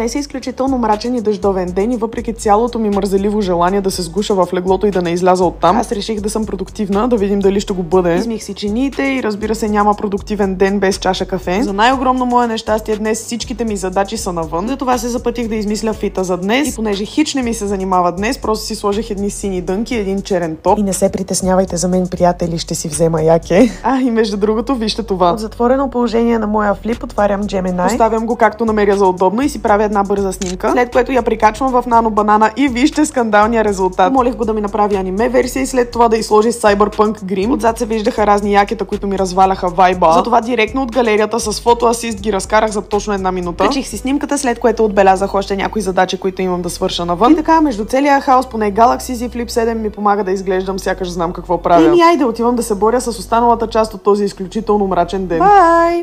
Днес е изключително мрачен и дъждовен ден и въпреки цялото ми мързеливо желание да се сгуша в леглото и да не изляза оттам, аз реших да съм продуктивна, да видим дали ще го бъде. Измих си чиниите и разбира се няма продуктивен ден без чаша кафе. За най-огромно мое нещастие днес всичките ми задачи са навън. Затова се запътих да измисля фита за днес и понеже хич не ми се занимава днес, просто си сложих едни сини дънки, един черен топ. И не се притеснявайте за мен, приятели, ще си взема яке. И между другото, вижте това. От затворено положение на моя флип отварям Gemini. Поставям го както намеря за удобно и си правя една бърза снимка, след което я прикачвам в Nano Banana и вижте скандалния резултат. Молих го да ми направи аниме версия и след това да изложи Cyberpunk Grim. Отзад се виждаха разни якета, които ми разваляха вайба. Затова директно от галерията с фотоасист ги разкарах за точно една минута. Качих си снимката, след което отбелязах още някои задачи, които имам да свърша навън. И така, между целия хаос, поне Galaxy Z Flip 7 ми помага да изглеждам сякаш знам какво правя. И айде отивам да се боря с останалата част от този изключително мрачен ден. Бай!